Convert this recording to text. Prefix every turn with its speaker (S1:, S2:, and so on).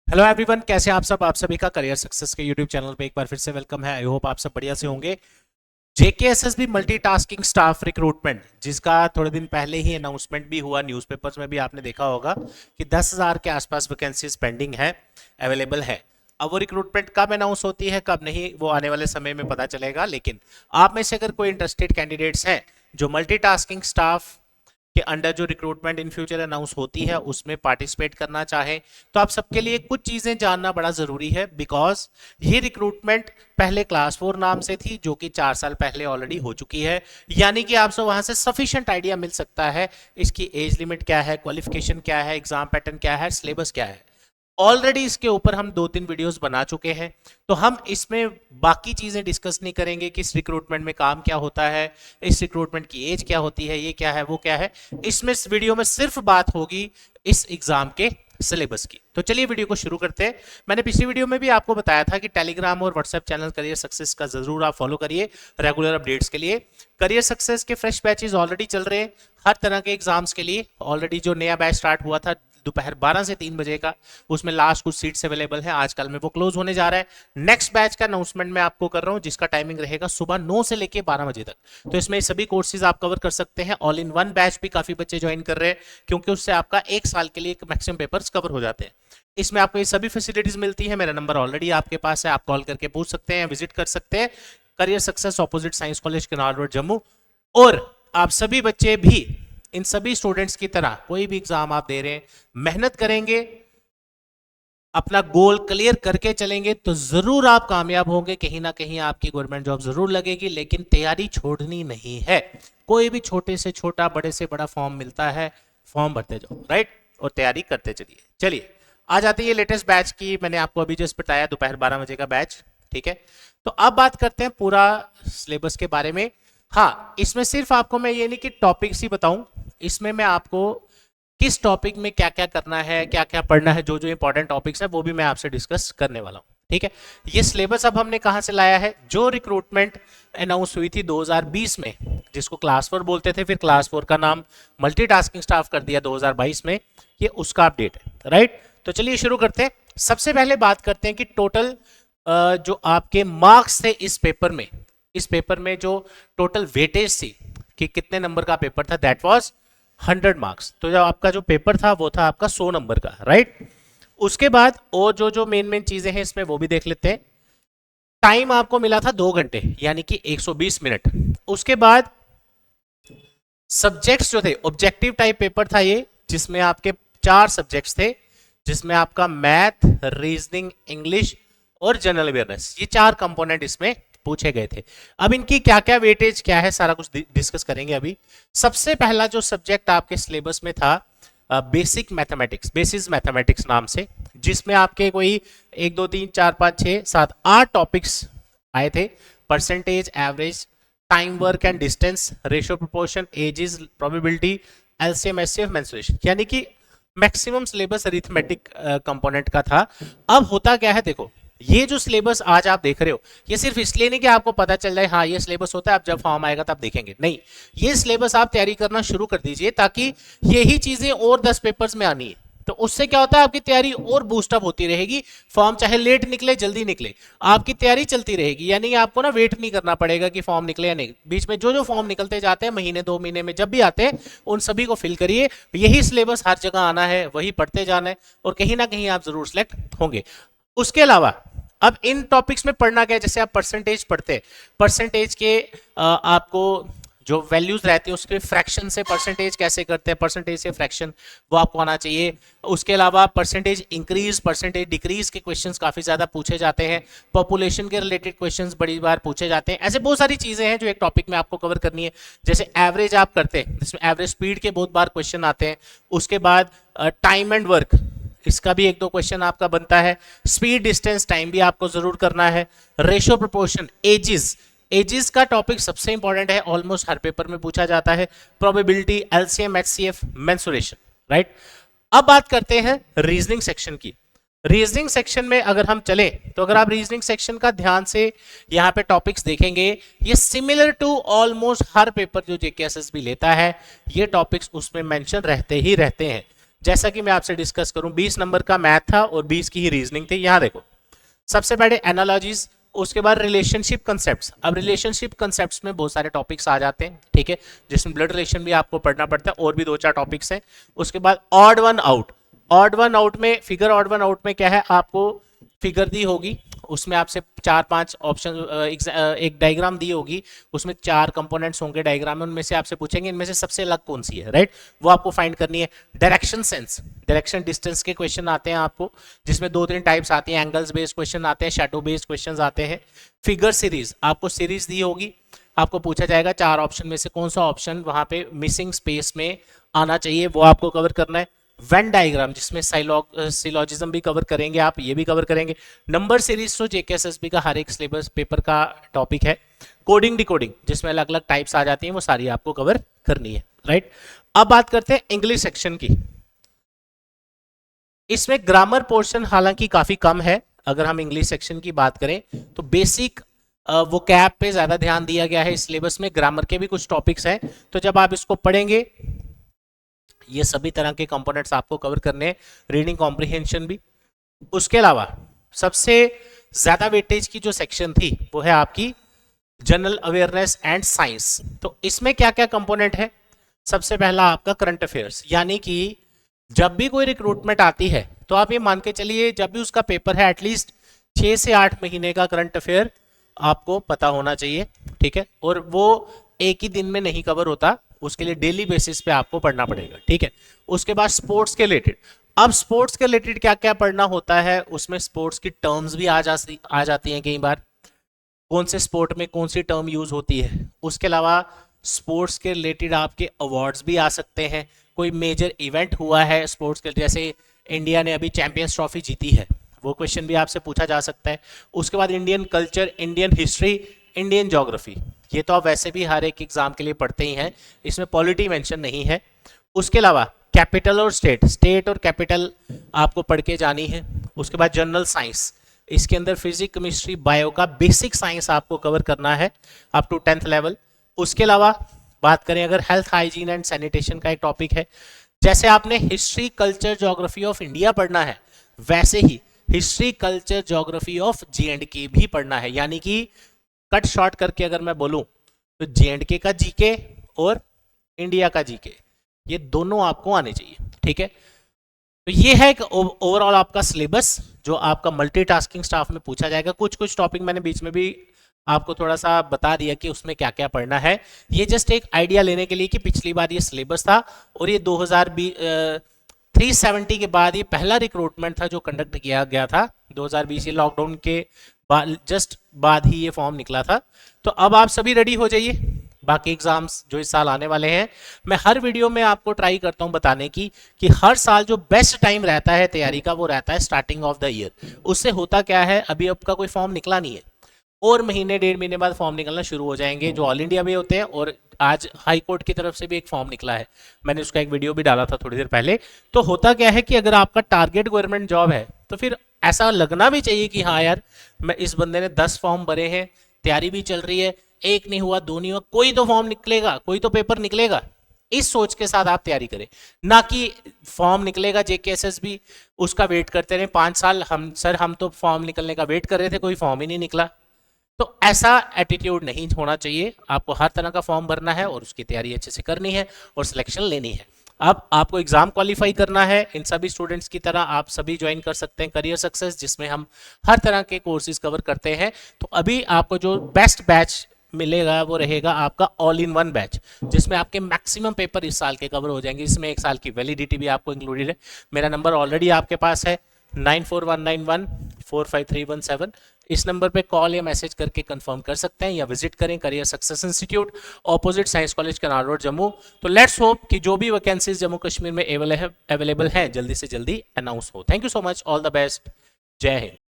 S1: Hello everyone, कैसे हैं आप सभी का करियर सक्सेस के यूट्यूब चैनल पे एक बार फिर से वेलकम है। आई होप आप सब बढ़िया से होंगे। जेकेएसएसबी मल्टीटास्किंग स्टाफ रिक्रूटमेंट, जिसका थोड़े दिन पहले ही अनाउंसमेंट भी हुआ, न्यूज़पेपर्स में भी आपने देखा होगा कि 10,000 के आसपास वैकेंसीज पेंडिंग है, अवेलेबल है। अब वो रिक्रूटमेंट कब अनाउंस होती है कब नहीं, वो आने वाले समय में पता चलेगा। लेकिन आप में से अगर कोई इंटरेस्टेड कैंडिडेट्स हैं जो मल्टीटास्किंग स्टाफ के अंडर जो रिक्रूटमेंट इन फ्यूचर अनाउंस होती है उसमें पार्टिसिपेट करना चाहे, तो आप सबके लिए कुछ चीजें जानना बड़ा जरूरी है। बिकॉज ये रिक्रूटमेंट पहले क्लास 4 नाम से थी, जो कि 4 साल पहले ऑलरेडी हो चुकी है। यानी कि आपसे वहां से सफिशिएंट आइडिया मिल सकता है इसकी एज लिमिट क्या है, क्वालिफिकेशन क्या है, एग्जाम पैटर्न क्या है, सिलेबस क्या है। ऑलरेडी इसके ऊपर हम 2-3 वीडियोस बना चुके हैं, तो हम इसमें बाकी चीजें डिस्कस नहीं करेंगे कि इस रिक्रूटमेंट में काम क्या होता है, इस रिक्रूटमेंट की एज क्या होती है, ये क्या है, वो क्या है। इसमें इस वीडियो में सिर्फ बात होगी इस एग्जाम के सिलेबस की। तो चलिए वीडियो को शुरू करते हैं। मैंने पिछली वीडियो में भी आपको बताया था कि टेलीग्राम और व्हाट्सएप चैनल करियर सक्सेस का जरूर आप फॉलो करिए रेगुलर अपडेट्स के लिए। करियर सक्सेस के फ्रेश बैचेस ऑलरेडी चल रहे हैं हर तरह के एग्जाम्स के लिए। ऑलरेडी जो नया बैच स्टार्ट हुआ था दोपहर 12 से 3 बजे का, उसमें लास्ट कुछ सीट्स अवेलेबल है, आजकल में वो क्लोज होने जा रहा है। नेक्स्ट बैच का अनाउंसमेंट मैं आपको कर रहा हूं, जिसका टाइमिंग रहेगा सुबह 9 से लेके 12 बजे तक। तो इसमें सभी कोर्सेज आप कवर कर सकते हैं। ऑल इन वन बैच भी काफी बच्चे ज्वाइन कर रहे हैं, क्योंकि उससे आपका 1 साल के लिए मैक्सिमम पेपर्स कवर हो जाते हैं। इसमें आपको ये सभी फैसिलिटीज मिलती है। मेरा नंबर ऑलरेडी आपके पास है, आप कॉल करके पूछ सकते हैं, विजिट कर सकते हैं। Career success opposite science college canal road Jammu. और आप सभी बच्चे भी इन सभी स्टूडेंट्स की तरह कोई भी एग्जाम आप दे रहे हैं, मेहनत करेंगे, अपना गोल क्लियर करके चलेंगे तो जरूर आप कामयाब होंगे। कहीं ना कहीं आपकी गवर्नमेंट जॉब जरूर लगेगी, लेकिन तैयारी छोड़नी नहीं है। कोई भी छोटे से छोटा, बड़े से बड़ा फॉर्म मिलता है, फॉर्म भरते जाओ, राइट, और तैयारी करते चलिए। चलिए आ जाते हैं लेटेस्ट बैच की। मैंने आपको अभी जस्ट बताया दोपहर 12 बजे का बैच, ठीक है। तो अब बात करते हैं पूरा सिलेबस के बारे में। हाँ, इसमें सिर्फ आपको मैं ये नहीं कि टॉपिक्स ही बताऊं, इसमें मैं आपको किस टॉपिक में क्या क्या करना है, क्या क्या पढ़ना है, जो जो इंपॉर्टेंट टॉपिक्स है वो भी मैं आपसे डिस्कस करने वाला हूँ, ठीक है। ये सिलेबस अब हमने कहाँ से लाया है, जो रिक्रूटमेंट अनाउंस हुई थी 2020 में, जिसको क्लास 4 बोलते थे, फिर क्लास 4 का नाम मल्टीटास्किंग स्टाफ कर दिया 2022 में, ये उसका अपडेट है, राइट। तो चलिए शुरू करते हैं। सबसे पहले बात करते हैं कि टोटल जो आपके मार्क्स थे इस पेपर में जो टोटल वेटेज थी कि कितने नंबर का पेपर था, दैट वाज 100 मार्क्स। तो जब आपका जो पेपर था वो था आपका 100 नंबर का, राइट। उसके बाद और जो जो मेन मेन चीजें हैं इसमें वो भी देख लेते हैं। टाइम आपको मिला था 2 घंटे, यानी कि 120 मिनट। उसके बाद सब्जेक्ट्स जो थे, ऑब्जेक्टिव टाइप पेपर था ये, जिसमें आपके 4 सब्जेक्ट्स थे, जिसमें आपका मैथ, रीजनिंग, इंग्लिश और जनरल अवेयरनेस, ये 4 कंपोनेंट इसमें पूछे गए थे। अब इनकी क्या क्या वेटेज क्या है, सारा कुछ डिस्कस करेंगे अभी। सबसे पहला जो सब्जेक्ट आपके सिलेबस में था बेसिक मैथमेटिक्स, बेसिस मैथमेटिक्स नाम से, जिसमें आपके कोई 1 2 3 4 5 6 7 8 टॉपिक्स आए थे। Percentage, average, time, work and distance, ratio proportion, ages, probability, LCM, HCF, mensuration, यानी कि मैक्सिमम सिलेबस अरिथमेटिक कंपोनेंट का था। अब होता क्या है, देखो, ये जो सिलेबस आज आप देख रहे हो, ये सिर्फ इसलिए नहीं कि आपको पता चल जाए हाँ ये सिलेबस होता है, अब जब फॉर्म आएगा तब देखेंगे, नहीं। ये सिलेबस आप तैयारी करना शुरू कर दीजिए, ताकि यही चीजें और 10 पेपर्स में आनी है। तो उससे क्या होता है, आपकी तैयारी और बूस्टअप होती रहेगी। फॉर्म चाहे लेट निकले जल्दी निकले, आपकी तैयारी चलती रहेगी। यानी आपको ना वेट नहीं करना पड़ेगा कि फॉर्म निकले या नहीं। बीच में जो जो फॉर्म निकलते जाते हैं, महीने 2 महीने में जब भी आते हैं, उन सभी को फिल करिए। यही सिलेबस हर जगह आना है, वही पढ़ते जाना है, और कहीं ना कहीं आप जरूर सिलेक्ट होंगे। उसके अलावा अब इन टॉपिक्स में पढ़ना क्या है, जैसे आप परसेंटेज पढ़ते हैं, परसेंटेज के आपको जो वैल्यूज रहती है उसके फ्रैक्शन से परसेंटेज कैसे करते हैं, परसेंटेज से फ्रैक्शन, वो आपको आना चाहिए। उसके अलावा परसेंटेज इंक्रीज, परसेंटेज डिक्रीज के क्वेश्चंस काफी ज्यादा पूछे जाते हैं। पॉपुलेशन के रिलेटेड क्वेश्चंस बड़ी बार पूछे जाते हैं। ऐसे बहुत सारी चीजें हैं जो एक टॉपिक में आपको कवर करनी है। जैसे एवरेज आप करते हैं, जिसमें एवरेज स्पीड के बहुत बार क्वेश्चन आते हैं। उसके बाद टाइम एंड वर्क, इसका भी 1 2 क्वेश्चन आपका बनता है। स्पीड, डिस्टेंस, टाइम भी आपको जरूर करना है। रेशियो, प्रोपोर्शन, एजेस, एजेस का टॉपिक सबसे इंपॉर्टेंट है, ऑलमोस्ट हर पेपर में पूछा जाता है। Probability, LCM, HCF, mensuration, right. अब बात करते हैं रीजनिंग सेक्शन की। रीजनिंग सेक्शन में अगर हम चले, तो अगर आप रीजनिंग सेक्शन का ध्यान से यहाँ पे टॉपिक्स देखेंगे, ये सिमिलर टू ऑलमोस्ट हर पेपर जो जेकेएसएस भी लेता है, ये टॉपिक्स उसमें मेंशन रहते ही रहते हैं। जैसा कि मैं आपसे डिस्कस करूं, 20 नंबर का मैथ था और 20 की ही रीजनिंग थी। यहां देखो, सबसे पहले एनालॉजीज, उसके बाद रिलेशनशिप कंसेप्ट्स। अब रिलेशनशिप कंसेप्ट्स में बहुत सारे टॉपिक्स आ जाते हैं, ठीक है, जिसमें ब्लड रिलेशन भी आपको पढ़ना पड़ता है, और भी 2-4 टॉपिक्स हैं। उसके बाद odd one out. Odd one out में फिगर, ऑड वन आउट में क्या है, आपको फिगर दी होगी, उसमें आपसे 4-5 ऑप्शन, एक डायग्राम दी होगी, उसमें 4 कंपोनेंट्स होंगे डायग्राम में, उनमें से आपसे पूछेंगे इनमें से सबसे अलग कौन सी है, राइट, वो आपको फाइंड करनी है। डायरेक्शन सेंस, डायरेक्शन डिस्टेंस के क्वेश्चन आते हैं आपको, जिसमें 2-3 टाइप्स आती हैं, एंगल्स बेस्ड क्वेश्चन आते हैं, शैडो बेस्ड क्वेश्चन आते हैं। फिगर सीरीज, आपको सीरीज दी होगी, आपको पूछा जाएगा 4 ऑप्शन में से कौन सा ऑप्शन वहां पे मिसिंग स्पेस में आना चाहिए, वो आपको कवर करना है। वेन डायग्राम, जिसमें सिलॉजिज्म भी कवर करेंगे आप, ये भी कवर करेंगे। नंबर सीरीज तो जेकेएसएसबी का हर एक सिलेबस पेपर का टॉपिक है। कोडिंग डिकोडिंग, जिसमें अलग अलग टाइप्स आ जाती हैं, वो सारी आपको कवर करनी है, राइट। अब बात करते हैं इंग्लिश सेक्शन की। इसमें ग्रामर पोर्शन हालांकि काफी कम है। अगर हम इंग्लिश सेक्शन की बात करें तो बेसिक वो कैप पे ज्यादा ध्यान दिया गया है इस सिलेबस में। ग्रामर के भी कुछ टॉपिक्स हैं, तो जब आप इसको पढ़ेंगे, ये सभी तरह के कंपोनेंट्स आपको कवर करने हैं, रीडिंग कॉम्प्रिहेंशन भी। उसके अलावा सबसे ज्यादा वेटेज की जो सेक्शन थी वो है आपकी जनरल अवेयरनेस एंड साइंस। तो इसमें क्या क्या कंपोनेंट है, सबसे पहला आपका करंट अफेयर्स, यानी कि जब भी कोई रिक्रूटमेंट आती है तो आप ये मान के चलिए, जब भी उसका पेपर है, एटलीस्ट 6 से 8 महीने का करंट अफेयर आपको पता होना चाहिए, ठीक है। और वो एक ही दिन में नहीं कवर होता, उसके लिए डेली बेसिस पे आपको पढ़ना पड़ेगा, ठीक है। उसके बाद स्पोर्ट्स के रिलेटेड, अब स्पोर्ट्स के रिलेटेड क्या क्या पढ़ना होता है, उसमें स्पोर्ट्स की टर्म्स भी आ जाती हैं कई बार, कौन से स्पोर्ट में कौन सी टर्म यूज होती है। उसके अलावा स्पोर्ट्स के रिलेटेड आपके अवार्ड्स भी आ सकते हैं, कोई मेजर इवेंट हुआ है स्पोर्ट्स के, जैसे इंडिया ने अभी चैंपियंस ट्रॉफी जीती है, वो क्वेश्चन भी आपसे पूछा जा सकता है। उसके बाद Indian culture, Indian history, Indian geography, ये तो आप वैसे भी हर एक एग्जाम के लिए पढ़ते ही हैं, इसमें पॉलिटी मेंशन नहीं है। उसके अलावा कैपिटल और स्टेट, स्टेट और कैपिटल आपको पढ़ के जानी है। उसके बाद जनरल साइंस, इसके अंदर फिजिक्स, केमिस्ट्री, बायो का बेसिक साइंस आपको कवर करना है अप टू 10th लेवल। उसके अलावा बात करें अगर हेल्थ, हाइजीन एंड सैनिटेशन का एक टॉपिक है, जैसे आपने history, culture, geography of India पढ़ना है, वैसे ही history, culture, geography of J&K भी पढ़ना है। यानी कि कट शॉर्ट करके अगर मैं बोलूं तो J&K का जीके और इंडिया का जीके, ये दोनों आपको आने चाहिए, ठीक है। तो ये है ओवरऑल आपका सिलेबस जो आपका मल्टीटास्किंग स्टाफ में पूछा जाएगा। कुछ कुछ टॉपिक मैंने बीच में भी आपको थोड़ा सा बता दिया कि उसमें क्या क्या पढ़ना है, ये जस्ट एक आइडिया लेने के लिए कि पिछली बार ये सिलेबस था और ये 370 के बाद ये पहला रिक्रूटमेंट था जो कंडक्ट किया गया था 2020, लॉकडाउन के जस्ट बाद ही ये फॉर्म निकला था। तो अब आप सभी रेडी हो जाइए, बाकी एग्जाम्स जो इस साल आने वाले हैं, मैं हर वीडियो में आपको ट्राई करता हूं बताने की कि हर साल जो बेस्ट टाइम रहता है तैयारी का वो रहता है स्टार्टिंग ऑफ द ईयर। उससे होता क्या है, अभी आपका कोई फॉर्म निकला नहीं है और महीने 1.5 महीने बाद फॉर्म निकलना शुरू हो जाएंगे जो ऑल इंडिया में होते हैं। और आज हाई कोर्ट की तरफ से भी एक फॉर्म निकला है, मैंने उसका एक वीडियो भी डाला था थोड़ी देर पहले। तो होता क्या है कि अगर आपका टारगेट गवर्नमेंट जॉब है तो फिर ऐसा लगना भी चाहिए कि हाँ यार, मैं इस बंदे ने 10 फॉर्म भरे हैं, तैयारी भी चल रही है, एक नहीं हुआ, 2 नहीं हुआ, कोई तो फॉर्म निकलेगा, कोई तो पेपर निकलेगा। इस सोच के साथ आप तैयारी करें, ना कि फॉर्म निकलेगा जेकेएसएसबी उसका वेट करते रहे 5 साल। हम तो फॉर्म निकलने का वेट कर रहे थे, कोई फॉर्म ही नहीं निकला। तो ऐसा एटीट्यूड नहीं होना चाहिए, आपको हर तरह का फॉर्म भरना है और उसकी तैयारी अच्छे से करनी है और सिलेक्शन लेनी है। अब आपको एग्जाम क्वालिफाई करना है, इन सभी स्टूडेंट्स की तरह आप सभी ज्वाइन कर सकते हैं करियर सक्सेस, जिसमें हम हर तरह के कोर्सेज कवर करते हैं। तो अभी आपको जो बेस्ट बैच मिलेगा वो रहेगा आपका ऑल इन वन बैच, जिसमें आपके मैक्सिमम पेपर इस साल के कवर हो जाएंगे, इसमें 1 साल की वैलिडिटी भी आपको इंक्लूडेड है। मेरा नंबर ऑलरेडी आपके पास है 9419145317, इस नंबर पे कॉल या मैसेज करके कंफर्म कर सकते हैं या विजिट करें career success institute, opposite science college, canal road, Jammu. तो लेट्स होप कि जो भी वैकेंसीज जम्मू कश्मीर में अवेलेबल है जल्दी से जल्दी अनाउंस हो। Thank you so much, all the best, जय हिंद।